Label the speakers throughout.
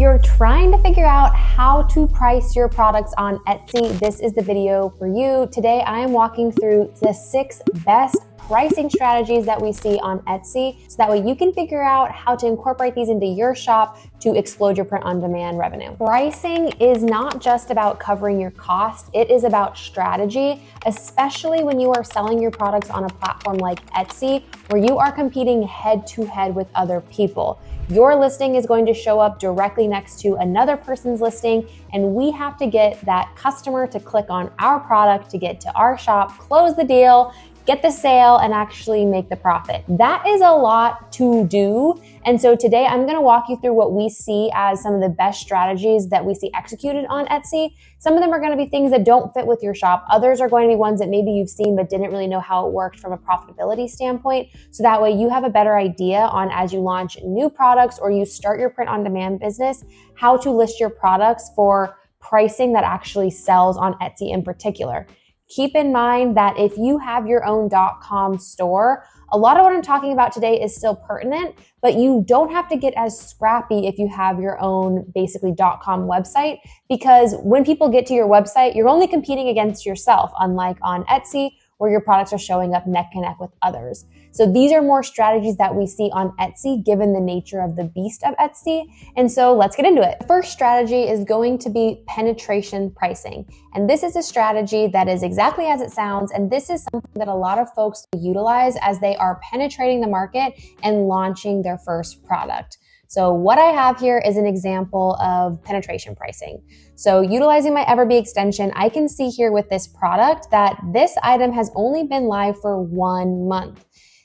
Speaker 1: If you're trying to figure out how to price your products on Etsy, this is the video for you. Today, I am walking through the 6 best pricing strategies that we see on Etsy, so that way you can figure out how to incorporate these into your shop to explode your print-on-demand revenue. Pricing is not just about covering your cost, it is about strategy, especially when you are selling your products on a platform like Etsy, where you are competing head-to-head with other people. Your listing is going to show up directly next to another person's listing, and we have to get that customer to click on our product to get to our shop, close the deal, get the sale, and actually make the profit. That is a lot to do. And so today I'm gonna walk you through what we see as some of the best strategies that we see executed on Etsy. Some of them are gonna be things that don't fit with your shop. Others are going to be ones that maybe you've seen but didn't really know how it worked from a profitability standpoint. So that way you have a better idea on, as you launch new products or you start your print-on-demand business, how to list your products for pricing that actually sells on Etsy in particular. Keep in mind that if you have your own .com store, a lot of what I'm talking about today is still pertinent, but you don't have to get as scrappy if you have your own basically .com website, because when people get to your website, you're only competing against yourself, unlike on Etsy, where your products are showing up neck and neck with others. So these are more strategies that we see on Etsy, given the nature of the beast of Etsy. And so let's get into it. The first strategy is going to be penetration pricing. And this is a strategy that is exactly as it sounds. And this is something that a lot of folks utilize as they are penetrating the market and launching their first product. So what I have here is an example of penetration pricing. So utilizing my Everbee extension, I can see here with this product that this item has only been live for 1 month.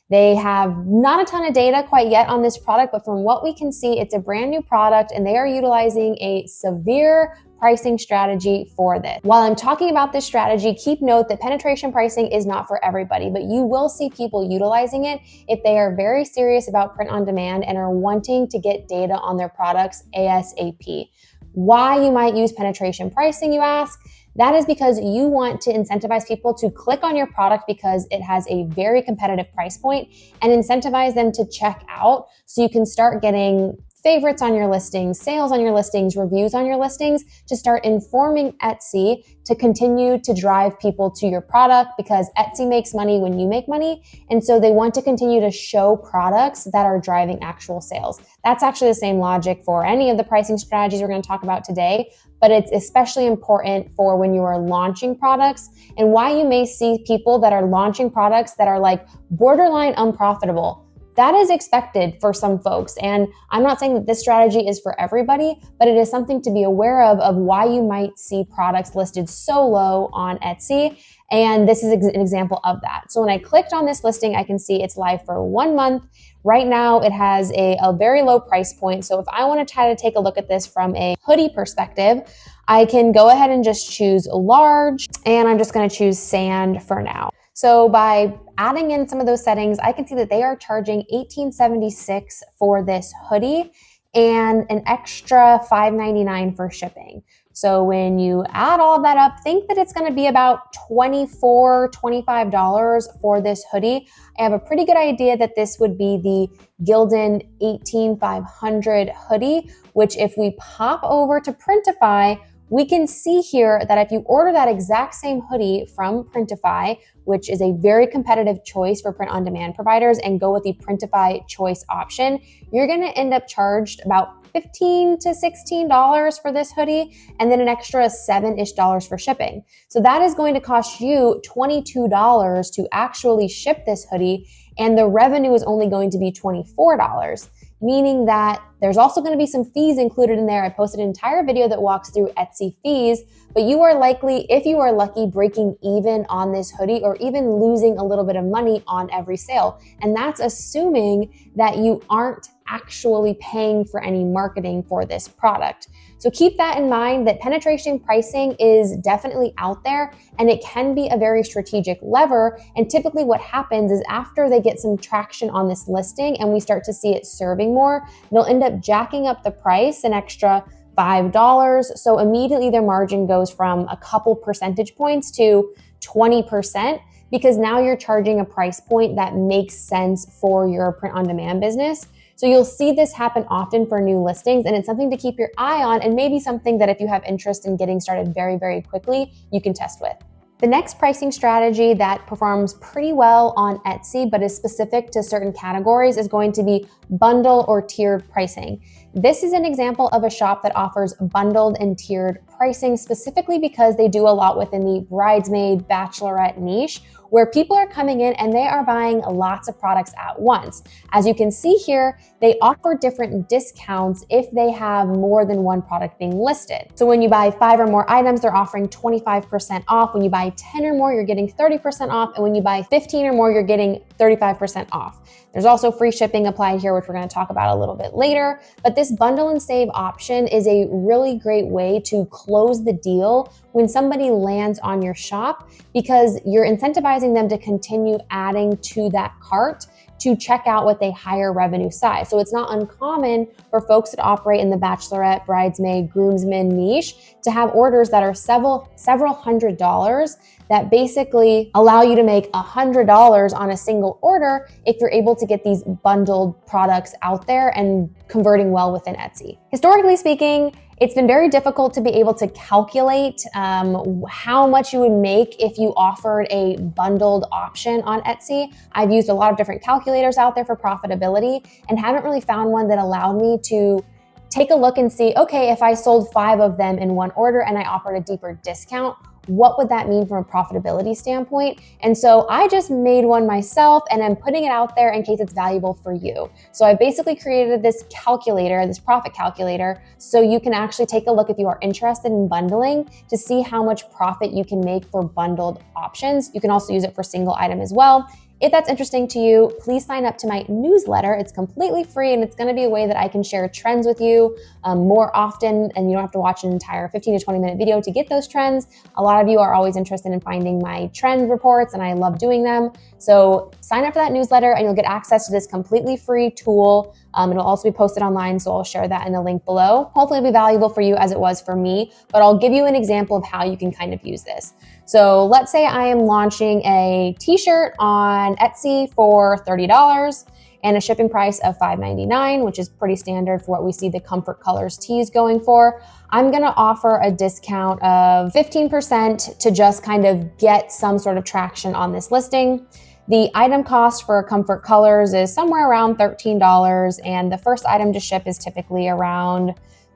Speaker 1: They have not a ton of data quite yet on this product, but from what we can see, it's a brand new product and they are utilizing a severe pricing strategy for this. While I'm talking about this strategy, keep note that penetration pricing is not for everybody, but you will see people utilizing it if they are very serious about print on demand and are wanting to get data on their products ASAP. Why you might use penetration pricing, you ask? That is because you want to incentivize people to click on your product because it has a very competitive price point, and incentivize them to check out so you can start getting favorites on your listings, sales on your listings, reviews on your listings, to start informing Etsy to continue to drive people to your product, because Etsy makes money when you make money. And so they want to continue to show products that are driving actual sales. That's actually the same logic for any of the pricing strategies we're going to talk about today, but it's especially important for when you are launching products, and why you may see people that are launching products that are like borderline unprofitable. That is expected for some folks. And I'm not saying that this strategy is for everybody, but it is something to be aware of why you might see products listed so low on Etsy. And this is an example of that. So when I clicked on this listing, I can see it's live for 1 month. Right now, it has a very low price point. So if I want to try to take a look at this from a hoodie perspective, I can go ahead and just choose large, and I'm just going to choose sand for now. So by adding in some of those settings, I can see that they are charging $18.76 for this hoodie and an extra $5.99 for shipping. So when you add all of that up, think that it's going to be about $24, $25 for this hoodie. I have a pretty good idea that this would be the Gildan 18500 hoodie, which if we pop over to Printify, we can see here that if you order that exact same hoodie from Printify, which is a very competitive choice for print-on-demand providers, and go with the Printify choice option, you're gonna end up charged about $15 to $16 for this hoodie, and then an extra $7-ish for shipping. So that is going to cost you $22 to actually ship this hoodie, and the revenue is only going to be $24. Meaning that there's also going to be some fees included in there. I posted an entire video that walks through Etsy fees, but you are likely, if you are lucky, breaking even on this hoodie, or even losing a little bit of money on every sale. And that's assuming that you aren't actually paying for any marketing for this product. So keep that in mind, that penetration pricing is definitely out there, and it can be a very strategic lever. And typically what happens is after they get some traction on this listing and we start to see it serving more, they'll end up jacking up the price an extra $5. So immediately their margin goes from a couple percentage points to 20%, because now you're charging a price point that makes sense for your print on demand business. So you'll see this happen often for new listings, and it's something to keep your eye on, and maybe something that if you have interest in getting started very, very quickly, you can test with. The next pricing strategy that performs pretty well on Etsy, but is specific to certain categories, is going to be bundle or tiered pricing. This is an example of a shop that offers bundled and tiered pricing specifically because they do a lot within the bridesmaid, bachelorette niche, where people are coming in and they are buying lots of products at once. As you can see here, they offer different discounts if they have more than one product being listed. So when you buy 5 or more items, they're offering 25% off. When you buy 10 or more, you're getting 30% off. And when you buy 15 or more, you're getting 35% off. There's also free shipping applied here, which we're going to talk about a little bit later. But this bundle and save option is a really great way to close the deal when somebody lands on your shop, because you're incentivizing them to continue adding to that cart to check out with a higher revenue size. So it's not uncommon for folks that operate in the bachelorette, bridesmaid, groomsmen niche to have orders that are several $100s that basically allow you to make $100 on a single order if you're able to get these bundled products out there and converting well within Etsy. Historically speaking, it's been very difficult to be able to calculate how much you would make if you offered a bundled option on Etsy. I've used a lot of different calculators out there for profitability and haven't really found one that allowed me to take a look and see, okay, if I sold 5 of them in one order and I offered a deeper discount, what would that mean from a profitability standpoint? And so I just made one myself and I'm putting it out there in case it's valuable for you. So I basically created this calculator, this profit calculator, so you can actually take a look if you are interested in bundling to see how much profit you can make for bundled options. You can also use it for single item as well. If that's interesting to you, please sign up to my newsletter. It's completely free and it's going to be a way that I can share trends with you more often, and you don't have to watch an entire 15 to 20 minute video to get those trends. A lot of you are always interested in finding my trend reports and I love doing them. So sign up for that newsletter and you'll get access to this completely free tool. It'll also be posted online, so I'll share that in the link below. Hopefully it'll be valuable for you as it was for me, but I'll give you an example of how you can kind of use this. So let's say I am launching a t-shirt on Etsy for $30 and a shipping price of $5.99, which is pretty standard for what we see the Comfort Colors tees going for. I'm gonna offer a discount of 15% to just kind of get some sort of traction on this listing. The item cost for Comfort Colors is somewhere around $13, and the first item to ship is typically around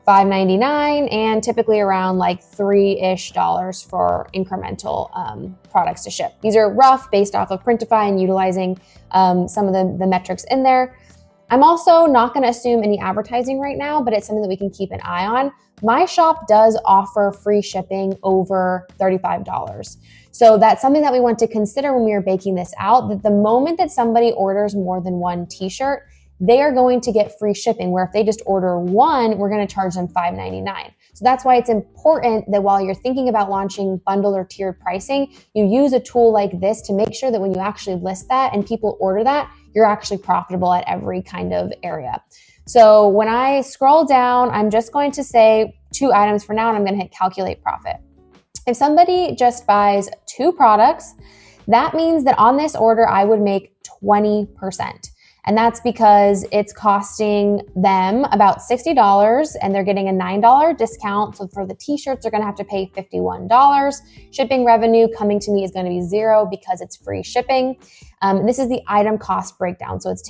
Speaker 1: $5.99 and typically around like $3-ish for incremental products to ship. These are rough based off of Printify and utilizing some of the metrics in there. I'm also not going to assume any advertising right now, but it's something that we can keep an eye on. My shop does offer free shipping over $35. So that's something that we want to consider when we are baking this out, that the moment that somebody orders more than one t-shirt, they are going to get free shipping, where if they just order one, we're going to charge them $5.99. So that's why it's important that while you're thinking about launching bundle or tiered pricing, you use a tool like this to make sure that when you actually list that and people order that, you're actually profitable at every kind of area. So when I scroll down, I'm just going to say 2 items for now, and I'm going to hit calculate profit. If somebody just buys 2 products, that means that on this order, I would make 20%. And that's because it's costing them about $60 and they're getting a $9 discount. So for the t-shirts, they're going to have to pay $51. Shipping revenue coming to me is going to be 0 because it's free shipping. This is the item cost breakdown. So it's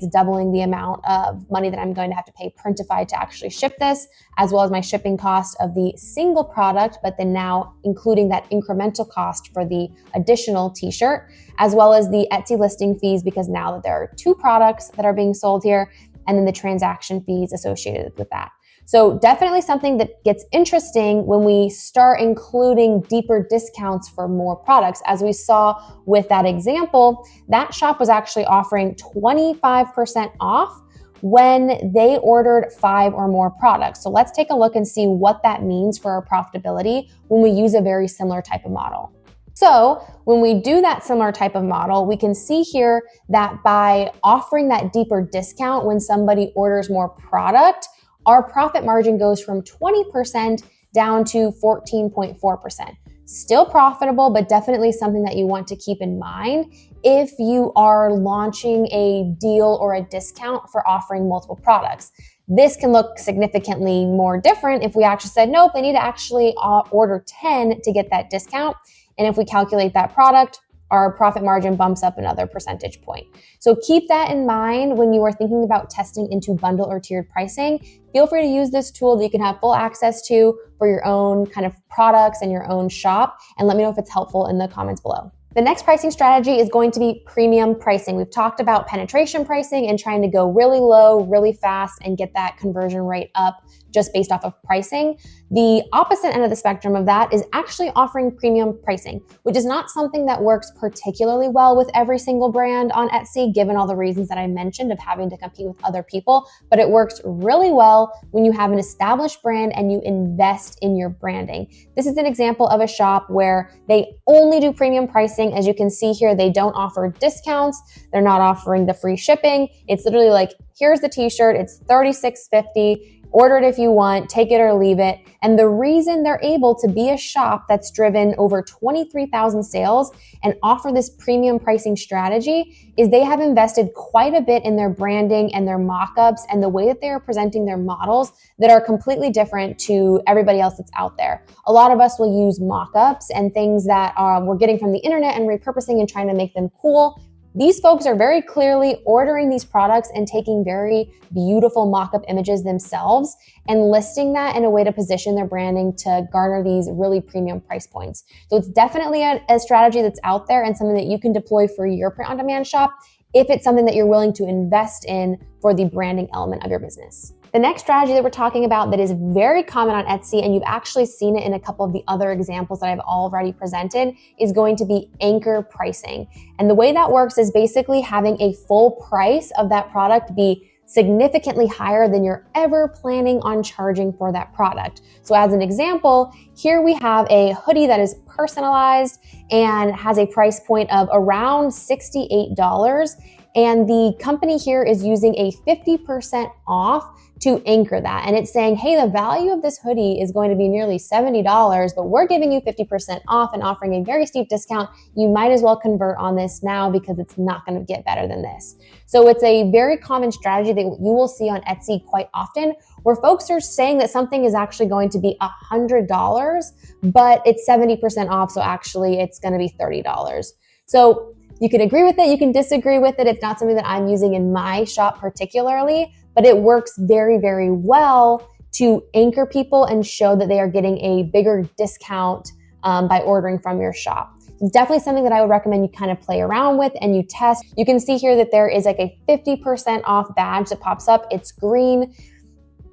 Speaker 1: doubling the amount of money that I'm going to have to pay Printify to actually ship this, as well as my shipping cost of the single product, but then now including that incremental cost for the additional t-shirt, as well as the Etsy listing fees, because now that there are 2 products that are being sold here, and then the transaction fees associated with that. So definitely something that gets interesting when we start including deeper discounts for more products. As we saw with that example, that shop was actually offering 25% off when they ordered 5 or more products. So let's take a look and see what that means for our profitability when we use a very similar type of model. So when we do that similar type of model, we can see here that by offering that deeper discount when somebody orders more product, our profit margin goes from 20% down to 14.4%. Still profitable, but definitely something that you want to keep in mind if you are launching a deal or a discount for offering multiple products. This can look significantly more different if we actually said, nope, they need to actually order 10 to get that discount. And if we calculate that product, our profit margin bumps up another percentage point. So keep that in mind when you are thinking about testing into bundle or tiered pricing. Feel free to use this tool that you can have full access to for your own kind of products and your own shop. And let me know if it's helpful in the comments below. The next pricing strategy is going to be premium pricing. We've talked about penetration pricing and trying to go really low, really fast and get that conversion rate up just based off of pricing. The opposite end of the spectrum of that is actually offering premium pricing, which is not something that works particularly well with every single brand on Etsy, given all the reasons that I mentioned of having to compete with other people, but it works really well when you have an established brand and you invest in your branding. This is an example of a shop where they only do premium pricing. As you can see here, they don't offer discounts. They're not offering the free shipping. It's literally like, here's the t-shirt, it's $36.50. Order it if you want, take it or leave it. And the reason they're able to be a shop that's driven over 23,000 sales and offer this premium pricing strategy is they have invested quite a bit in their branding and their mock-ups and the way that they are presenting their models that are completely different to everybody else that's out there. A lot of us will use mock-ups and things that we're getting from the internet and repurposing and trying to make them cool. These folks are very clearly ordering these products and taking very beautiful mock-up images themselves and listing that in a way to position their branding to garner these really premium price points. So it's definitely a strategy that's out there and something that you can deploy for your print-on-demand shop if it's something that you're willing to invest in for the branding element of your business. The next strategy that we're talking about that is very common on Etsy, and you've actually seen it in a couple of the other examples that I've already presented, is going to be anchor pricing. And the way that works is basically having a full price of that product be significantly higher than you're ever planning on charging for that product. So as an example, here we have a hoodie that is personalized and has a price point of around $68. And the company here is using a 50% off to anchor that. And it's saying, hey, the value of this hoodie is going to be nearly $70, but we're giving you 50% off and offering a very steep discount. You might as well convert on this now because it's not going to get better than this. So it's a very common strategy that you will see on Etsy quite often, where folks are saying that something is actually going to be $100, but it's 70% off. So actually it's going to be $30. So you can agree with it, you can disagree with it. It's not something that I'm using in my shop particularly, but it works very, very well to anchor people and show that they are getting a bigger discount by ordering from your shop. It's definitely something that I would recommend you kind of play around with and you test. You can see here that there is like a 50% off badge that pops up. It's green.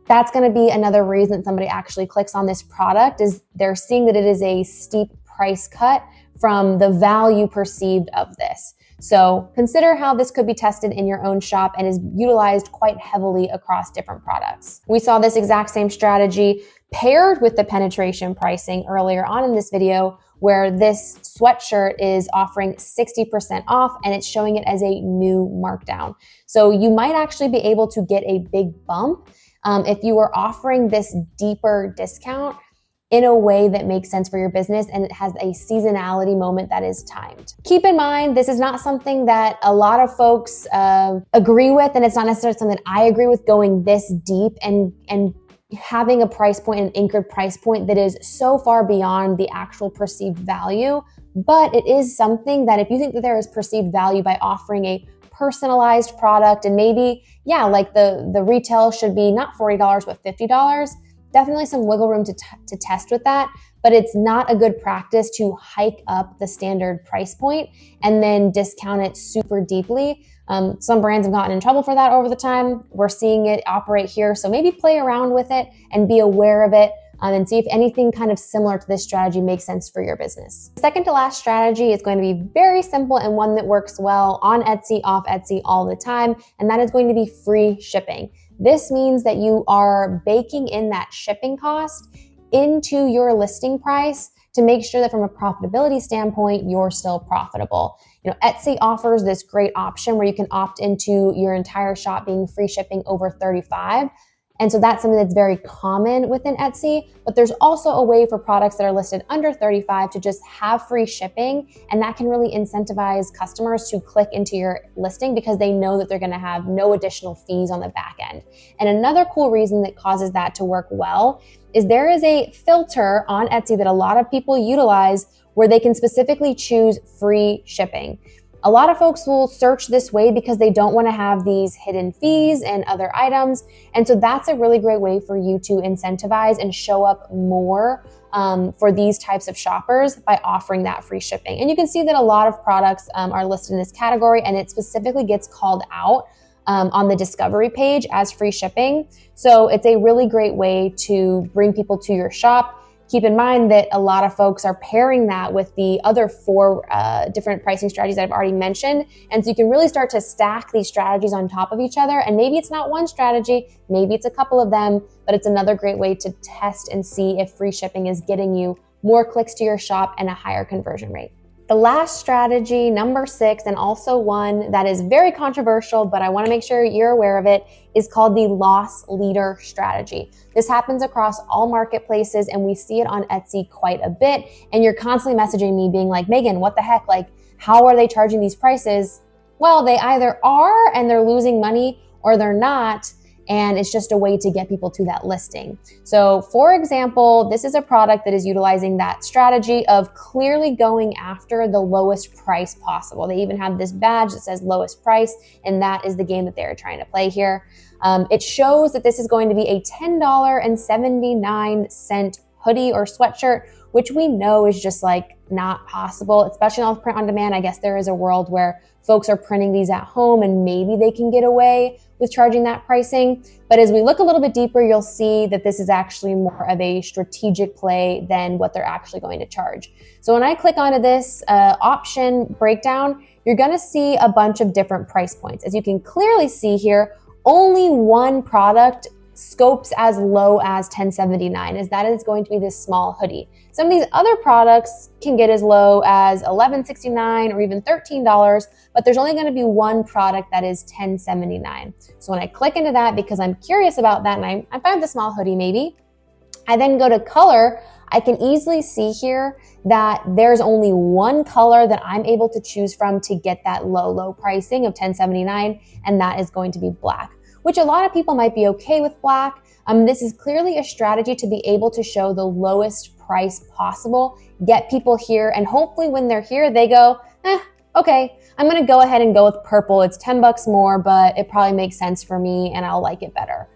Speaker 1: That's going to be another reason somebody actually clicks on this product, is they're seeing that it is a steep price cut from the value perceived of this. So consider how this could be tested in your own shop and is utilized quite heavily across different products. We saw this exact same strategy paired with the penetration pricing earlier on in this video, where this sweatshirt is offering 60% off and it's showing it as a new markdown. So you might actually be able to get a big bump if you are offering this deeper discount in a way that makes sense for your business and it has a seasonality moment that is timed. Keep in mind, this is not something that a lot of folks agree with, and it's not necessarily something I agree with, going this deep and having a price point, an anchored price point that is so far beyond the actual perceived value. But it is something that if you think that there is perceived value by offering a personalized product, and maybe, yeah, like the retail should be not $40, but $50, definitely some wiggle room to test with that, but it's not a good practice to hike up the standard price point and then discount it super deeply. Some brands have gotten in trouble for that over the time. We're seeing it operate here. So maybe play around with it and be aware of it and see if anything kind of similar to this strategy makes sense for your business. The second to last strategy is going to be very simple and one that works well on Etsy, off Etsy all the time, and that is going to be free shipping. This means that you are baking in that shipping cost into your listing price to make sure that from a profitability standpoint, you're still profitable. You know, Etsy offers this great option where you can opt into your entire shop being free shipping over $35. And so that's something that's very common within Etsy, but there's also a way for products that are listed under $35 to just have free shipping. And that can really incentivize customers to click into your listing because they know that they're gonna have no additional fees on the back end. And another cool reason that causes that to work well is there is a filter on Etsy that a lot of people utilize where they can specifically choose free shipping. A lot of folks will search this way because they don't want to have these hidden fees and other items. And so that's a really great way for you to incentivize and show up more for these types of shoppers by offering that free shipping. And you can see that a lot of products are listed in this category, and it specifically gets called out on the discovery page as free shipping. So it's a really great way to bring people to your shop. Keep in mind that a lot of folks are pairing that with the other 4 different pricing strategies that I've already mentioned. And so you can really start to stack these strategies on top of each other. And maybe it's not one strategy, maybe it's a couple of them, but it's another great way to test and see if free shipping is getting you more clicks to your shop and a higher conversion rate. The last strategy, number 6, and also one that is very controversial, but I want to make sure you're aware of it, is called the loss leader strategy. This happens across all marketplaces, and we see it on Etsy quite a bit. And you're constantly messaging me being like, Megan, what the heck? Like, how are they charging these prices? Well, they either are and they're losing money, or they're not. And it's just a way to get people to that listing. So for example, this is a product that is utilizing that strategy of clearly going after the lowest price possible. They even have this badge that says lowest price, and that is the game that they're trying to play here. It shows that this is going to be a $10.79 hoodie or sweatshirt, which we know is just like not possible, especially on print on demand. I guess there is a world where folks are printing these at home and maybe they can get away with charging that pricing. But as we look a little bit deeper, you'll see that this is actually more of a strategic play than what they're actually going to charge. So when I click onto this option breakdown, you're gonna see a bunch of different price points. As you can clearly see here, only one product scopes as low as $10.79, as that is going to be this small hoodie. Some of these other products can get as low as $11.69 or even $13, but there's only going to be one product that is $10.79. So when I click into that, because I'm curious about that, and I found the small hoodie maybe, I then go to color. I can easily see here that there's only one color that I'm able to choose from to get that low pricing of $10.79, and that is going to be black, which a lot of people might be okay with black. This is clearly a strategy to be able to show the lowest price possible, get people here, and hopefully when they're here, they go, okay, I'm gonna go ahead and go with purple. It's $10 more, but it probably makes sense for me and I'll like it better.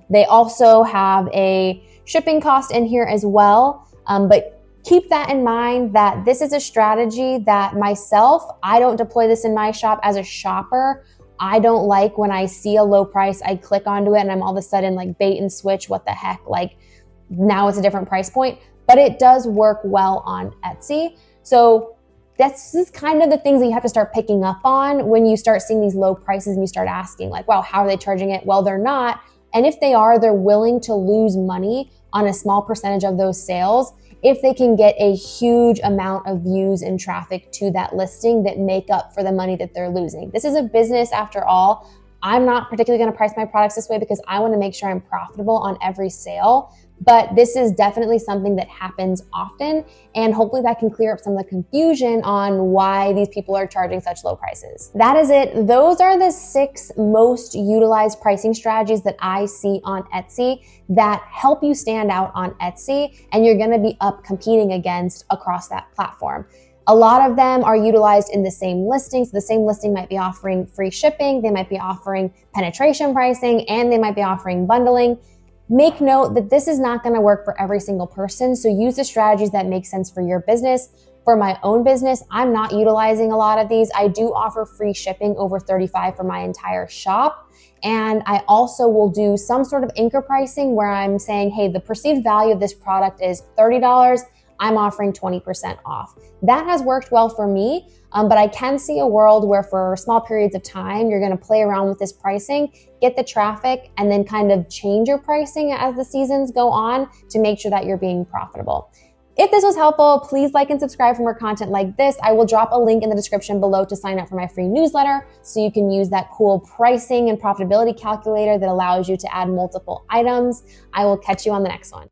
Speaker 1: They also have a shipping cost in here as well, but keep that in mind that this is a strategy that myself, I don't deploy this in my shop as a shopper. I don't like when I see a low price, I click onto it and I'm all of a sudden like bait and switch, what the heck, like now it's a different price point, but it does work well on Etsy. So this is kind of the things that you have to start picking up on when you start seeing these low prices and you start asking like, wow, how are they charging it? Well, they're not. And if they are, they're willing to lose money on a small percentage of those sales if they can get a huge amount of views and traffic to that listing that make up for the money that they're losing. This is a business after all. I'm not particularly going to price my products this way because I want to make sure I'm profitable on every sale. But this is definitely something that happens often, and hopefully that can clear up some of the confusion on why these people are charging such low prices. That is it. Those are the 6 most utilized pricing strategies that I see on Etsy that help you stand out on Etsy and you're gonna be up competing against across that platform. A lot of them are utilized in the same listings. The same listing might be offering free shipping, they might be offering penetration pricing, and they might be offering bundling. Make note that this is not going to work for every single person, so use the strategies that make sense for your business. For my own business, I'm not utilizing a lot of these. I do offer free shipping over $35 for my entire shop, and I also will do some sort of anchor pricing where I'm saying, hey, the perceived value of this product is $30. I'm offering 20% off. That has worked well for me, but I can see a world where for small periods of time, you're gonna play around with this pricing, get the traffic, and then kind of change your pricing as the seasons go on to make sure that you're being profitable. If this was helpful, please like and subscribe for more content like this. I will drop a link in the description below to sign up for my free newsletter so you can use that cool pricing and profitability calculator that allows you to add multiple items. I will catch you on the next one.